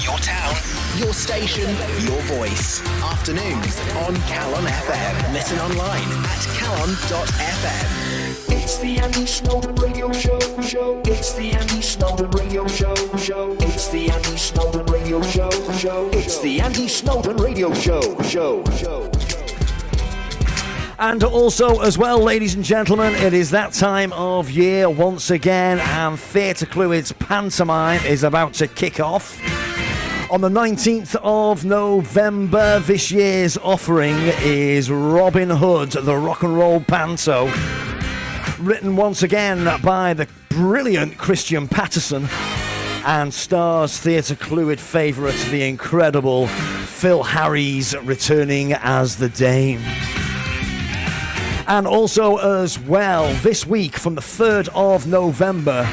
Your town, your station, your voice. Afternoons on Calon FM. Listen online at calon.fm. It's the Andy Snowden Radio Show. It's the Andy Snowden Radio Show. It's the Andy Snowden Radio Show. It's the Andy Snowden Radio Show. And also, as well, ladies and gentlemen, it is that time of year once again, and Theatr Clwyd's pantomime is about to kick off. On the 19th of November, this year's offering is Robin Hood, the Rock N Roll Panto, written once again by the brilliant Christian Patterson, and stars Theatr Clwyd favourite, the incredible Phil Harries, returning as the Dame. And also as well, this week from the 3rd of November,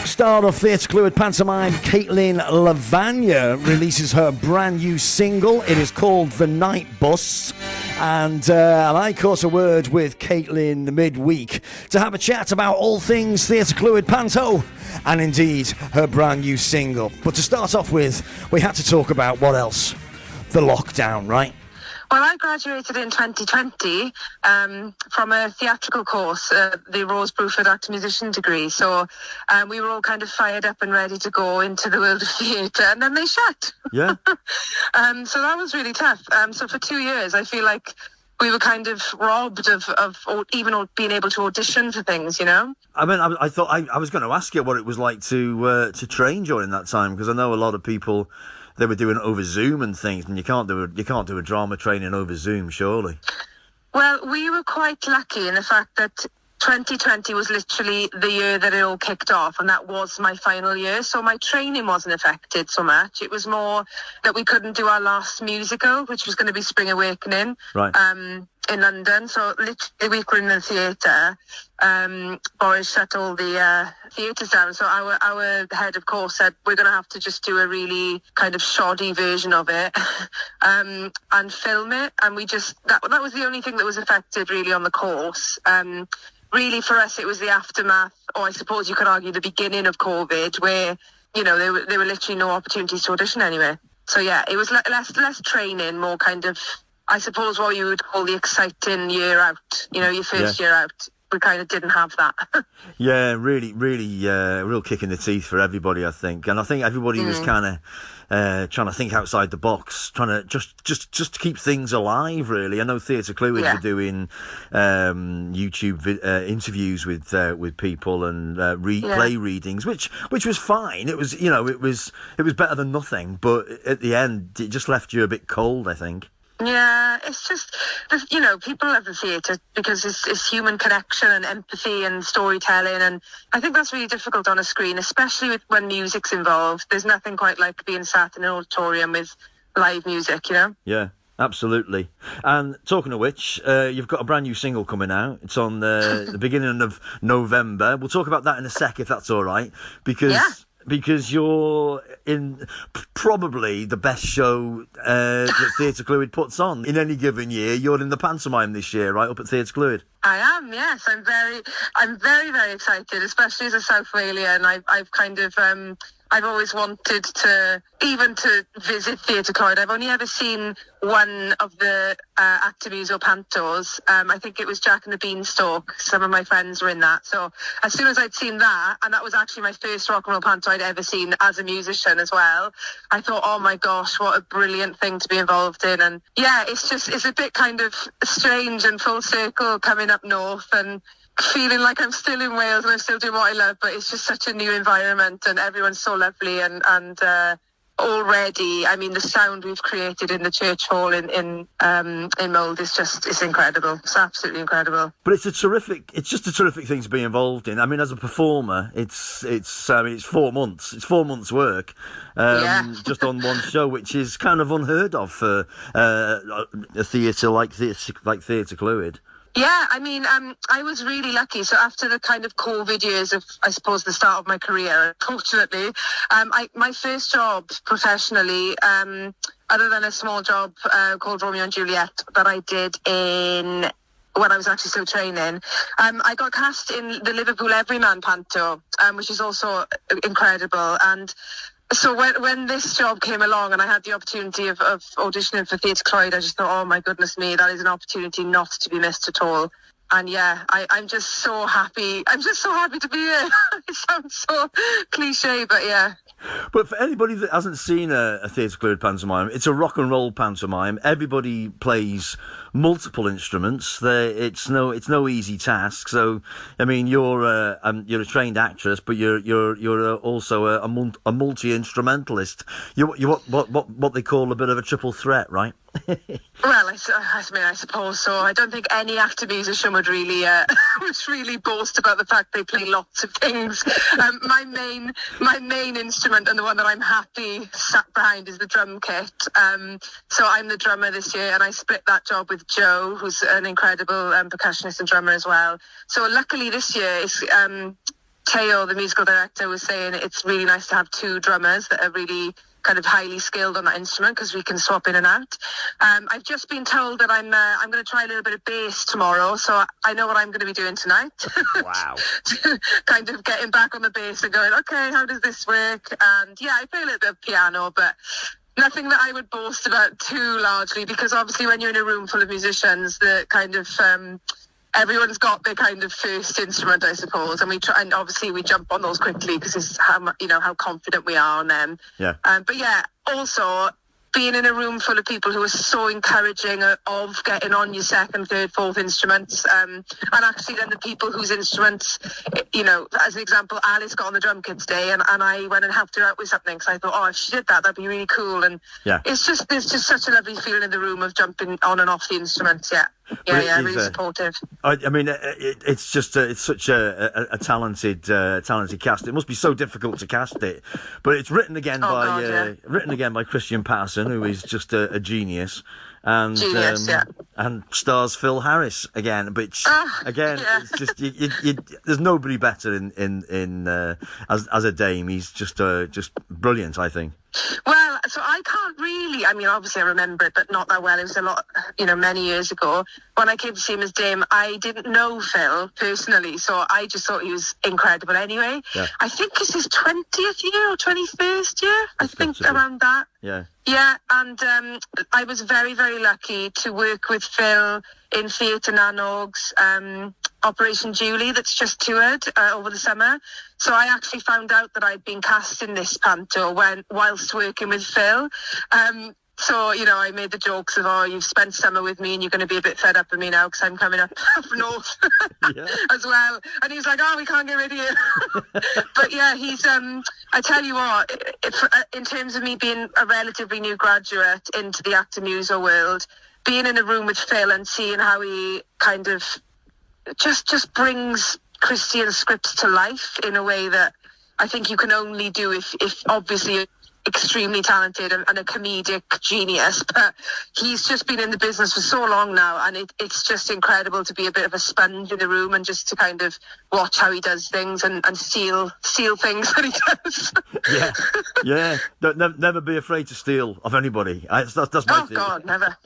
star of Theatr Clwyd pantomime Calon Lavagna releases her brand new single. It is called The Night Bus. And I caught a word with Caitlin midweek to have a chat about all things Theatr Clwyd panto and indeed her brand new single. But to start off with, we had to talk about what else? The lockdown, right? Well, I graduated in 2020 from a theatrical course, the Rose Bruford Actor Musician degree. So we were all kind of fired up and ready to go into the world of theatre, and then they shut. Yeah. So that was really tough. So for 2 years, I feel like we were kind of robbed of even being able to audition for things, you know? I mean, I thought I was going to ask you what it was like to train during that time, because I know a lot of people, they were doing it over Zoom and things, and you can't do a drama training over Zoom, surely. Well, we were quite lucky in the fact that 2020 was literally the year that it all kicked off, and that was my final year, so my training wasn't affected so much. It was more that we couldn't do our last musical, which was going to be Spring Awakening, right, in London. So literally we were in the theatre. Boris shut all the theatres down, so our head of course said we're going to have to just do a really kind of shoddy version of it and film it, and we just that was the only thing that was affected really on the course. Really for us it was the aftermath, or I suppose you could argue the beginning of COVID, where, you know, there were literally no opportunities to audition anyway. So yeah, it was less training, more kind of, I suppose, what you would call the exciting year out, you know, your first year out. We kind of didn't have that. Yeah, really, real kick in the teeth for everybody, I think. And I think everybody was kind of trying to think outside the box, trying to just to keep things alive, really. I know Theatr Clwyd were doing YouTube interviews with people and play readings, which was fine. It was, you know, it was better than nothing. But at the end, it just left you a bit cold, I think. Yeah, it's just, you know, people love the theatre because it's human connection and empathy and storytelling, and I think that's really difficult on a screen, especially when music's involved. There's nothing quite like being sat in an auditorium with live music, you know? Yeah, absolutely. And talking of which, you've got a brand new single coming out. It's on the beginning of November. We'll talk about that in a sec, if that's all right, because you're in probably the best show that Theatr Clwyd puts on in any given year. You're in the pantomime this year, right, up at Theatr Clwyd? I am, yes. I'm very, very excited, especially as a South Walian. I've kind of, I've always wanted to visit Theatr Clwyd. I've only ever seen one of the Actimus or Pantos. I think it was Jack and the Beanstalk. Some of my friends were in that. So as soon as I'd seen that, and that was actually my first rock and roll panto I'd ever seen as a musician as well, I thought, oh my gosh, what a brilliant thing to be involved in. And yeah, it's a bit kind of strange and full circle coming up north and feeling like I'm still in Wales and I'm still doing what I love, but it's just such a new environment and everyone's so lovely and already, I mean, the sound we've created in the church hall in Mold is it's incredible. It's absolutely incredible. But it's just a terrific thing to be involved in. I mean, as a performer, it's 4 months. It's 4 months' work, just on one show, which is kind of unheard of for a theatre like Theatr Clwyd. Yeah, I mean, I was really lucky. So after the kind of COVID years of, I suppose, the start of my career, unfortunately, my first job professionally, other than a small job called Romeo and Juliet that I did when I was actually still training, I got cast in the Liverpool Everyman Panto, which is also incredible. And So when this job came along and I had the opportunity of auditioning for Theatr Clwyd, I just thought, oh my goodness me, that is an opportunity not to be missed at all. And yeah, I'm just so happy. I'm just so happy to be here. It sounds so cliche, but yeah. But for anybody that hasn't seen a Theatr Clwyd pantomime, it's a rock and roll pantomime. Everybody plays multiple instruments. It's no easy task. So, I mean, you're a trained actress, but you're also a multi-instrumentalist. You what they call a bit of a triple threat, right? Well, I suppose so. I don't think any actor musician would really boast about the fact they play lots of things. My main instrument and the one that I'm happy sat behind is the drum kit. So I'm the drummer this year, and I split that job with Joe, who's an incredible percussionist and drummer as well. So luckily this year, it's Teo, the musical director, was saying it's really nice to have two drummers that are really kind of highly skilled on that instrument because we can swap in and out. I've just been told that I'm going to try a little bit of bass tomorrow, so I know what I'm going to be doing tonight. Wow. Kind of getting back on the bass and going, okay, how does this work? And yeah, I play a little bit of piano, but nothing that I would boast about too largely, because obviously when you're in a room full of musicians, the kind of everyone's got their kind of first instrument, I suppose, and obviously we jump on those quickly because it's how confident we are on them. Yeah. But yeah, also being in a room full of people who are so encouraging of getting on your second, third, fourth instruments, and actually then the people whose instruments, as an example, Alice got on the drum kit today, and I went and helped her out with something because I thought, oh, if she did that'd be really cool. And yeah, there's just such a lovely feeling in the room of jumping on and off the instruments. Yeah, really supportive. I mean, it's such a talented cast. It must be so difficult to cast it, but it's written again by Christian Patterson, who is just a genius, and and stars Phil Harris again. But it's just there's nobody better in as a Dame. He's just brilliant, I think. Well, so I can't really, I mean, obviously I remember it, but not that well. It was a lot, many years ago. When I came to see him as Dame, I didn't know Phil personally, so I just thought he was incredible anyway. Yeah. I think it's his 20th year or 21st year, I think, around that. Yeah. Yeah, and I was very, very lucky to work with Phil in Theatr Nanog's Operation Julie that's just toured over the summer. So I actually found out that I'd been cast in this panto whilst working with Phil. So, I made the jokes of, oh, you've spent summer with me and you're going to be a bit fed up with me now because I'm coming up north as well. And he's like, oh, we can't get rid of you. But yeah, he's, I tell you what, in terms of me being a relatively new graduate into the actor muso world, being in a room with Phil and seeing how he kind of just brings Christian scripts to life in a way that I think you can only do if obviously you're extremely talented and a comedic genius, but he's just been in the business for so long now, and it's just incredible to be a bit of a sponge in the room and just to kind of watch how he does things and steal things that he does. Yeah. Never be afraid to steal of anybody. That's my thing. Oh God, never.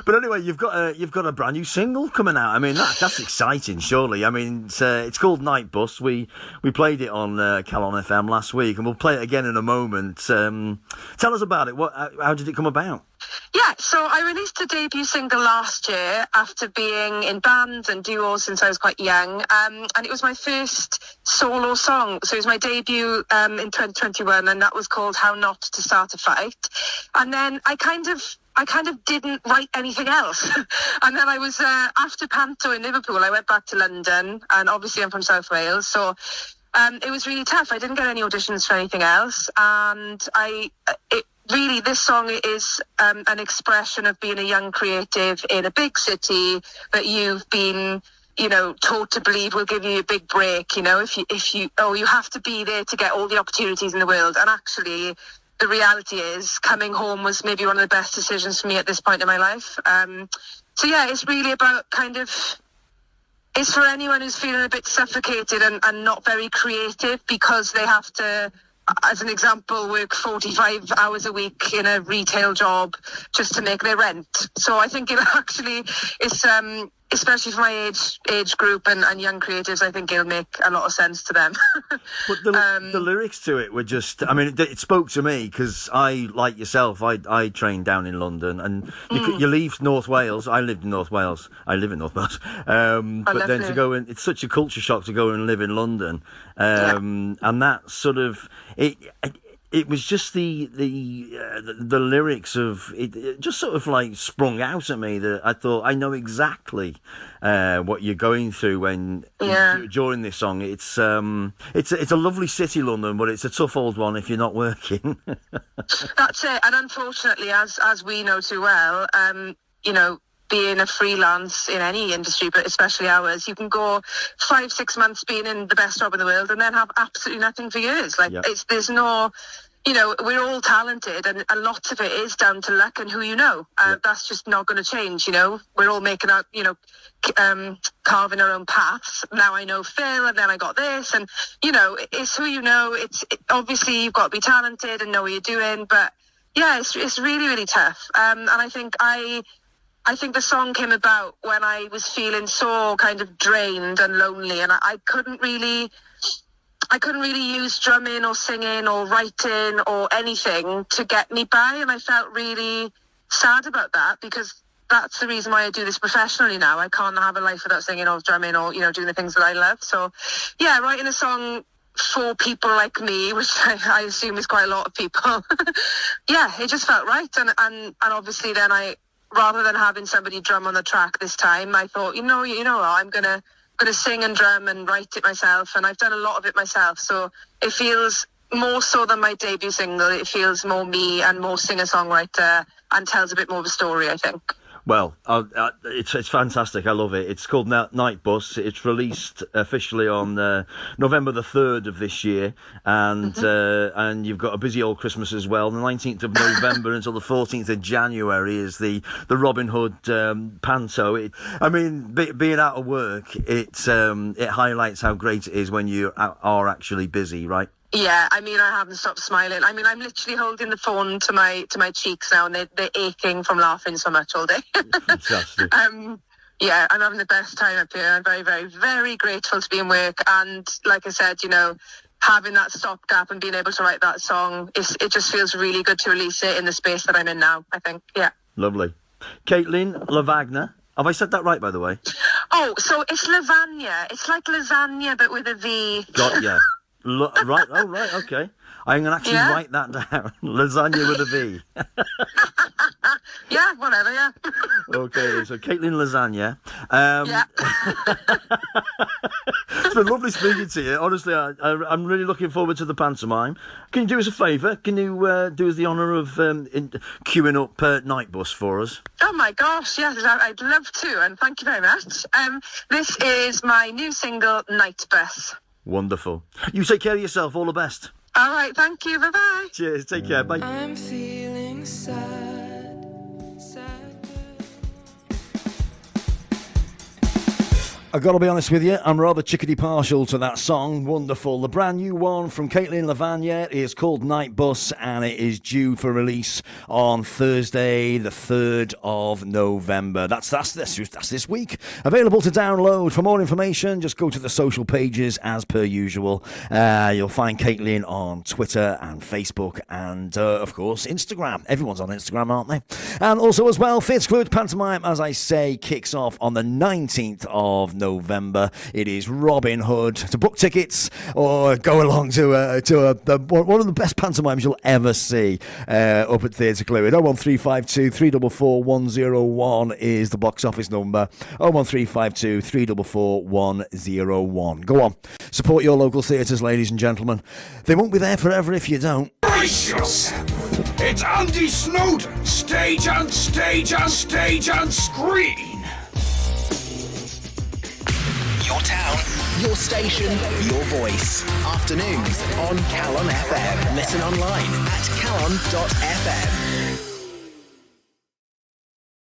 But anyway, you've got a brand new single coming out. I mean, that's exciting, surely. I mean, it's called Night Bus. We played it on Calon FM last week, and we'll play it again in a moment. Tell us about it. How did it come about? Yeah, so I released a debut single last year after being in bands and duos since I was quite young, and it was my first solo song. So it was my debut in 2021, and that was called How Not to Start a Fight. And then I kind of didn't write anything else. And then I was, after Panto in Liverpool, I went back to London, and obviously I'm from South Wales, so it was really tough. I didn't get any auditions for anything else, and really, this song is an expression of being a young creative in a big city that you've been, taught to believe will give you a big break. You have to be there to get all the opportunities in the world. And actually, the reality is, coming home was maybe one of the best decisions for me at this point in my life. So yeah, it's really about it's for anyone who's feeling a bit suffocated and not very creative because they have to, as an example, work 45 hours a week in a retail job just to make their rent. So I think especially for my age group and young creatives, I think it'll make a lot of sense to them. But the lyrics to it were just, I mean, it spoke to me because I, like yourself, I trained down in London, and you leave North Wales. I lived in North Wales. I live in North Wales. But then to go in, it's such a culture shock to go and live in London. And that sort of, it was just the lyrics of it just sort of like sprung out at me that I thought, I know exactly what you're going through when during this song. It's a lovely city, London, but it's a tough old one if you're not working. That's it. And unfortunately, as we know too well, being a freelance in any industry, but especially ours, you can go 5-6 months being in the best job in the world and then have absolutely nothing for years. There's no, we're all talented, and lots of it is down to luck and who you know. That's just not going to change. We're all making out, carving our own paths. Now I know Phil, and then I got this, and it's who you know. Obviously you've got to be talented and know what you're doing, but yeah, it's really, really tough. And I think the song came about when I was feeling so kind of drained and lonely, and I couldn't really use drumming or singing or writing or anything to get me by, and I felt really sad about that, because that's the reason why I do this professionally now. I can't have a life without singing or drumming or doing the things that I love. So yeah, writing a song for people like me, which I assume is quite a lot of people, yeah, it just felt right. And obviously then rather than having somebody drum on the track this time, I thought, you know what, I'm gonna sing and drum and write it myself, and I've done a lot of it myself, so it feels more so than my debut single. It feels more me and more singer-songwriter, and tells a bit more of a story, I think. Well, it's fantastic. I love it. It's called Night Bus. It's released officially on November the 3rd of this year, and you've got a busy old Christmas as well. The 19th of November until the 14th of January is the Robin Hood panto. Being out of work, it highlights how great it is when you are actually busy, right? Yeah, I haven't stopped smiling. I'm literally holding the phone to my cheeks now, and they're aching from laughing so much all day. Fantastic. Yeah, I'm having the best time up here. I'm very, very, very grateful to be in work, and like I said, having that stopgap and being able to write that song, it just feels really good to release it in the space that I'm in now, I think. Yeah. Lovely. Caitlin Lavagna. Have I said that right, by the way? Oh, so it's Lavagna. It's like lasagna, but with a V. Got ya. Right. Oh, right. Okay. I'm going to actually write that down. Lasagna with a V. Yeah, whatever, yeah. Okay, so Caitlin Lasagna. Yeah. It's been lovely speaking to you. Honestly, I'm really looking forward to the pantomime. Can you do us a favour? Can you do us the honour of queuing up Night Bus for us? Oh my gosh, yes, I'd love to, and thank you very much. This is my new single, Night Bus. Wonderful. You take care of yourself. All the best. All right, thank you. Bye-bye. Cheers. Take care. Bye. I'm feeling sad. I've got to be honest with you, I'm rather chickadee partial to that song. Wonderful. The brand new one from Caitlin Lavagna is called Night Bus, and it is due for release on Thursday, the 3rd of November. That's this week. Available to download. For more information, just go to the social pages as per usual. You'll find Caitlin on Twitter and Facebook and, of course, Instagram. Everyone's on Instagram, aren't they? And also as well, Theatr Clwyd Pantomime, as I say, kicks off on the 19th of November. It is Robin Hood. To book tickets or go along to one of the best pantomimes you'll ever see up at Theatr Clwyd. 01352 344 101 is the box office number. 01352 344 101. Go on, support your local theatres, ladies and gentlemen. They won't be there forever if you don't. Brace yourself. It's Andy Snowden. Stage and stage and stage and screen. Your town, your station, your voice. Afternoons on Calon FM. Listen online at calon.fm.